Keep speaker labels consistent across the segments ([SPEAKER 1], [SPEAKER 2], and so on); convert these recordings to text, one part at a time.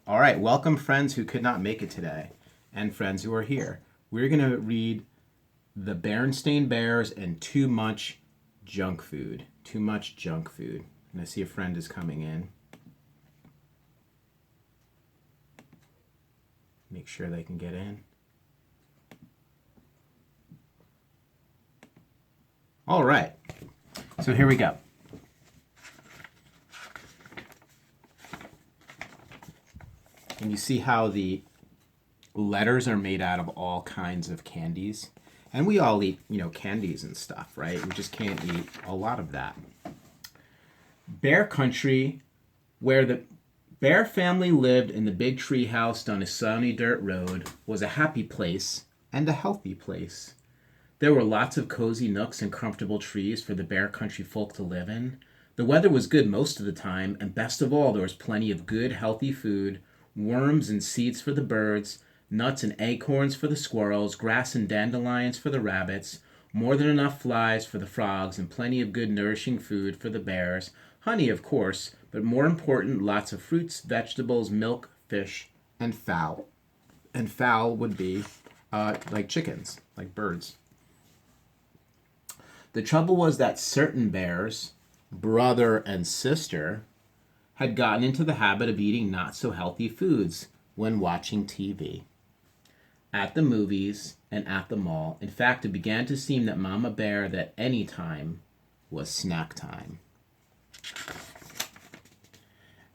[SPEAKER 1] All right, welcome friends who could not make it today and friends who are here. We're going to read The Berenstain Bears and Too Much Junk Food. Too Much Junk Food. And I see a friend is coming in. Make sure they can get in. All right, so here we go. And you see how the letters are made out of all kinds of candies. And we all eat, candies and stuff, right? We just can't eat a lot of that. Bear Country, where the Bear family lived in the big tree house down a sunny dirt road, was a happy place and a healthy place. There were lots of cozy nooks and comfortable trees for the Bear Country folk to live in. The weather was good most of the time, and best of all, there was plenty of good, healthy food, worms and seeds for the birds, nuts and acorns for the squirrels, grass and dandelions for the rabbits, more than enough flies for the frogs, and plenty of good, nourishing food for the bears. Honey, of course, but more important, lots of fruits, vegetables, milk, fish, and fowl. And fowl would be like chickens, like birds. The trouble was that certain bears, brother and sister, had gotten into the habit of eating not so healthy foods when watching TV, at the movies, and at the mall. In fact, it began to seem that Mama Bear that any time was snack time.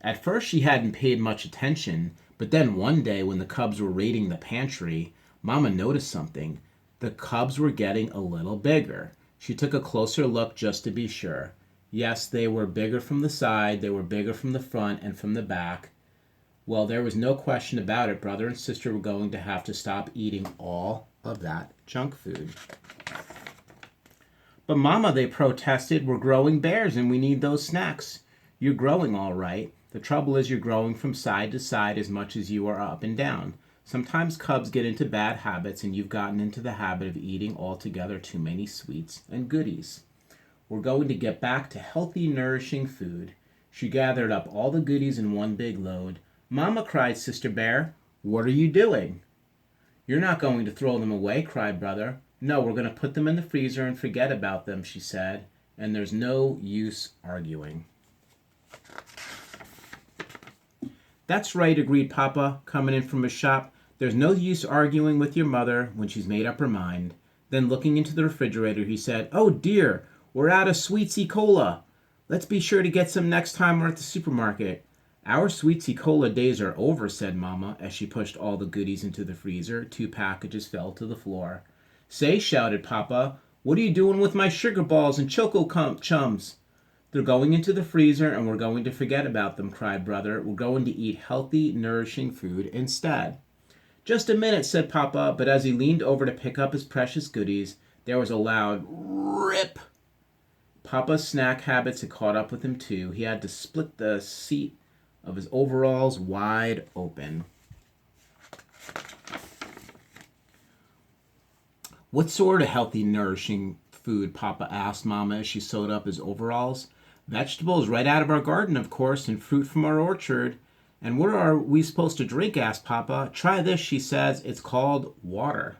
[SPEAKER 1] At first, she hadn't paid much attention, but then one day when the cubs were raiding the pantry, Mama noticed something. The cubs were getting a little bigger. She took a closer look just to be sure. Yes, they were bigger from the side, they were bigger from the front and from the back. Well, there was no question about it. Brother and sister were going to have to stop eating all of that junk food. But Mama, they protested, we're growing bears and we need those snacks. You're growing all right. The trouble is you're growing from side to side as much as you are up and down. Sometimes cubs get into bad habits and you've gotten into the habit of eating altogether too many sweets and goodies. We're going to get back to healthy, nourishing food. She gathered up all the goodies in one big load. Mama, cried Sister Bear, what are you doing? You're not going to throw them away, cried Brother. No, we're going to put them in the freezer and forget about them, she said, and there's no use arguing. That's right, agreed Papa, coming in from his shop. There's no use arguing with your mother when she's made up her mind. Then looking into the refrigerator, he said, oh dear, we're out of Sweetsy Cola. Let's be sure to get some next time we're at the supermarket. Our Sweetsy Cola days are over, said Mama, as she pushed all the goodies into the freezer. 2 packages fell to the floor. Say, shouted Papa, what are you doing with my sugar balls and choco chums? They're going into the freezer and we're going to forget about them, cried Brother. We're going to eat healthy, nourishing food instead. Just a minute, said Papa, but as he leaned over to pick up his precious goodies, there was a loud rip. Papa's snack habits had caught up with him too. He had to split the seat of his overalls wide open. What sort of healthy, nourishing food? Papa asked Mama as she sewed up his overalls. Vegetables right out of our garden, of course, and fruit from our orchard. And what are we supposed to drink? Asked Papa. Try this, she says. It's called water.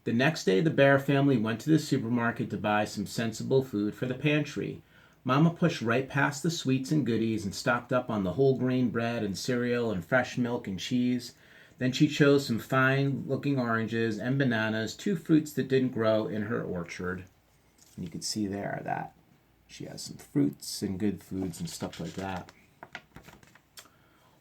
[SPEAKER 1] The next day, the Bear family went to the supermarket to buy some sensible food for the pantry. Mama pushed right past the sweets and goodies and stocked up on the whole grain bread and cereal and fresh milk and cheese. Then she chose some fine-looking oranges and bananas, 2 fruits that didn't grow in her orchard. And you can see there that she has some fruits and good foods and stuff like that.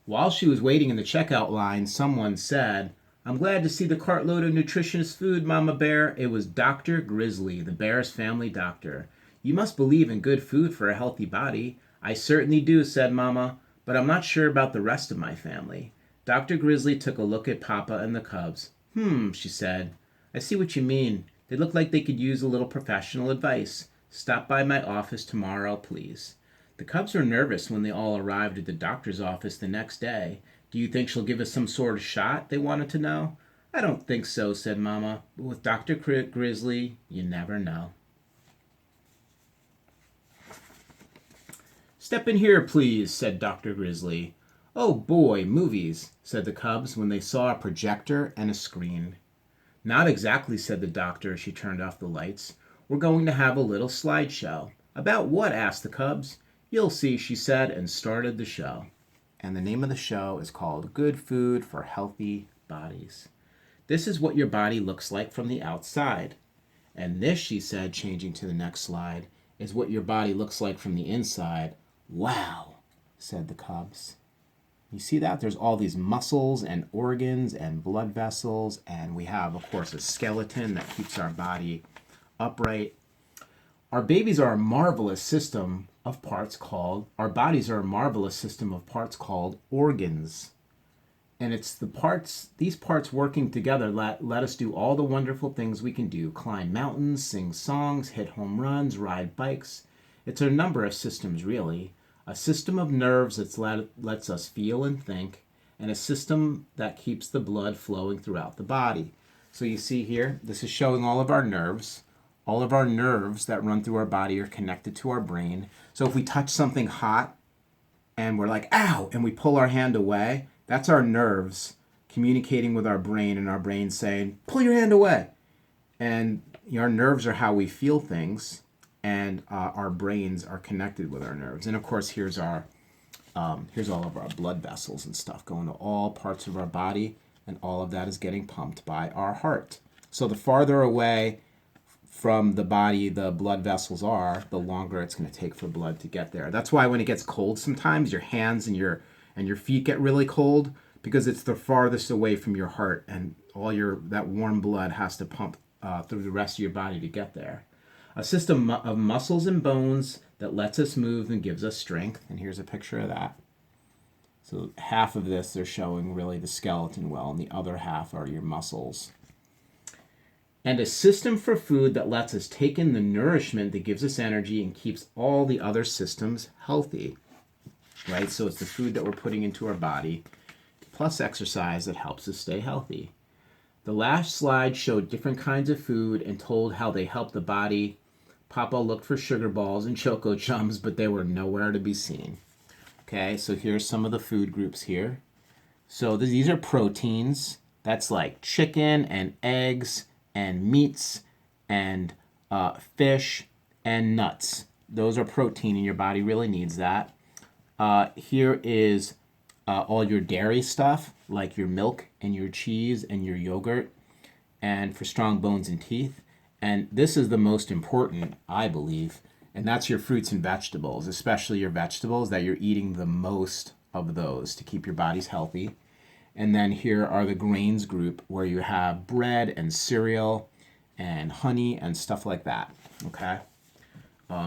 [SPEAKER 1] While she was waiting in the checkout line, someone said, I'm glad to see the cartload of nutritious food, Mama Bear. It was Dr. Grizzly, the bear's family doctor. You must believe in good food for a healthy body. I certainly do, said Mama, but I'm not sure about the rest of my family. Dr. Grizzly took a look at Papa and the cubs. She said. I see what you mean. They look like they could use a little professional advice. Stop by my office tomorrow, please. The cubs were nervous when they all arrived at the doctor's office the next day. Do you think she'll give us some sort of shot? They wanted to know. I don't think so, said Mama. But with Dr. Grizzly, you never know. Step in here, please, said Dr. Grizzly. "Oh boy, movies," said the cubs when they saw a projector and a screen. "Not exactly," said the doctor as she turned off the lights. "We're going to have a little slideshow." "About what?" asked the cubs. "You'll see," she said, and started the show. And the name of the show is called Good Food for Healthy Bodies. "This is what your body looks like from the outside. And this," she said, changing to the next slide, "is what your body looks like from the inside." "Wow," said the cubs. You see that? There's all these muscles and organs and blood vessels, and we have, of course, a skeleton that keeps our body upright. Our bodies are a marvelous system of parts called organs. And it's these parts working together let us do all the wonderful things we can do: climb mountains, sing songs, hit home runs, ride bikes. It's a number of systems, really. A system of nerves that lets us feel and think, and a system that keeps the blood flowing throughout the body. So you see here, this is showing all of our nerves. All of our nerves that run through our body are connected to our brain. So if we touch something hot and we're like, "Ow," and we pull our hand away, that's our nerves communicating with our brain, and our brain saying, "Pull your hand away." And our nerves are how we feel things, and our brains are connected with our nerves. And of course, here's all of our blood vessels and stuff going to all parts of our body, and all of that is getting pumped by our heart. So the farther away from the body the blood vessels are, the longer it's going to take for blood to get there. That's why when it gets cold, sometimes your hands and your feet get really cold, because it's the farthest away from your heart, and all that warm blood has to pump through the rest of your body to get there. A system of muscles and bones that lets us move and gives us strength. And here's a picture of that. So half of this, they're showing really the skeleton well, and the other half are your muscles. And a system for food that lets us take in the nourishment that gives us energy and keeps all the other systems healthy. Right? So it's the food that we're putting into our body, plus exercise, that helps us stay healthy. The last slide showed different kinds of food and told how they help the body. Papa looked for sugar balls and Choco Chums, but they were nowhere to be seen. Okay, so here's some of the food groups here. So these are proteins. That's like chicken and eggs and meats and fish and nuts. Those are protein, and your body really needs that. Here is all your dairy stuff, like your milk and your cheese and your yogurt, and for strong bones and teeth. And this is the most important, I believe, and that's your fruits and vegetables, especially your vegetables, that you're eating the most of those to keep your bodies healthy. And then here are the grains group, where you have bread and cereal and honey and stuff like that, okay?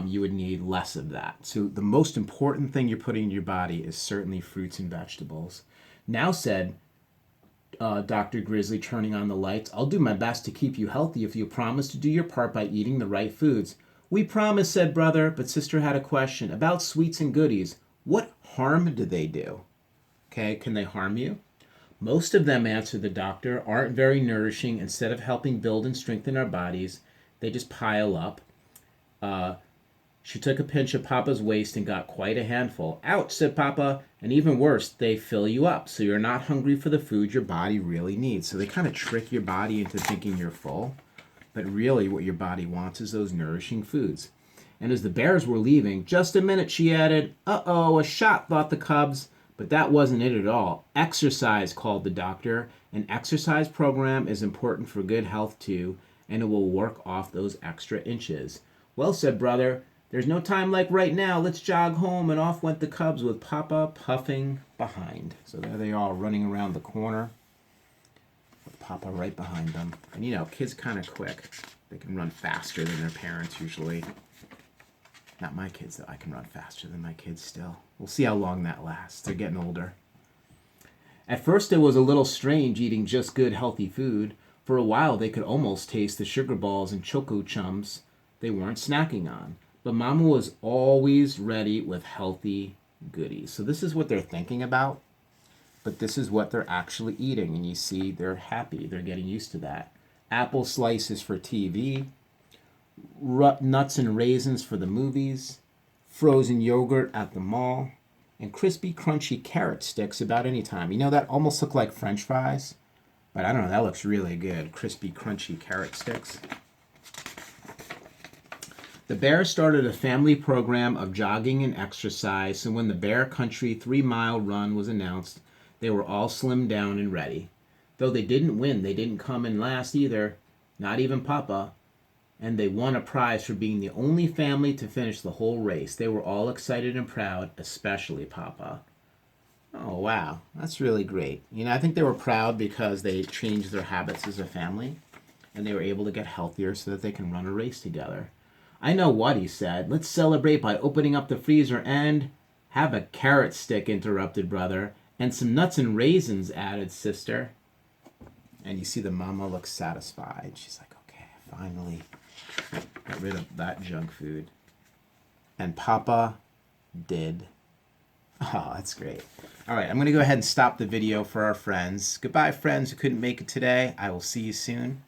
[SPEAKER 1] You would need less of that. So the most important thing you're putting in your body is certainly fruits and vegetables. "Now," said Dr. Grizzly, turning on the lights, "I'll do my best to keep you healthy if you promise to do your part by eating the right foods." "We promise," said Brother, but Sister had a question about sweets and goodies. What harm do they do? Okay, can they harm you? "Most of them," answered the doctor, "aren't very nourishing. Instead of helping build and strengthen our bodies, they just pile up." She took a pinch of Papa's waist and got quite a handful. "Ouch," said Papa. "And even worse, they fill you up, so you're not hungry for the food your body really needs." So they kind of trick your body into thinking you're full, but really what your body wants is those nourishing foods. And as the bears were leaving, "Just a minute," she added. "Uh-oh, a shot," thought the cubs. But that wasn't it at all. "Exercise," called the doctor. "An exercise program is important for good health too, and it will work off those extra inches." "Well," said Brother, "there's no time like right now. Let's jog home." And off went the cubs with Papa puffing behind. So there they are, running around the corner with Papa right behind them. And kids kind of quick. They can run faster than their parents usually. Not my kids, though. I can run faster than my kids still. We'll see how long that lasts. They're getting older. At first it was a little strange eating just good, healthy food. For a while they could almost taste the sugar balls and Choco Chums they weren't snacking on. But Mama was always ready with healthy goodies. So this is what they're thinking about, but this is what they're actually eating. And you see they're happy. They're getting used to that. Apple slices for TV, nuts and raisins for the movies, frozen yogurt at the mall, and crispy, crunchy carrot sticks about any time. You know, that almost look like French fries, but I don't know, that looks really good. Crispy, crunchy carrot sticks. The bear started a family program of jogging and exercise, so when the Bear Country 3-mile run was announced, they were all slimmed down and ready. Though they didn't win, they didn't come in last either, not even Papa, and they won a prize for being the only family to finish the whole race. They were all excited and proud, especially Papa. Oh, wow, that's really great. You know, I think they were proud because they changed their habits as a family, and they were able to get healthier so that they can run a race together. I know what he said. Let's celebrate by opening up the freezer and... Have a carrot stick, interrupted Brother. And some nuts and raisins, added Sister. And you see the mama looks satisfied. She's like, okay, finally got rid of that junk food. And Papa did. Oh, that's great. All right, I'm going to go ahead and stop the video for our friends. Goodbye, friends who couldn't make it today. I will see you soon.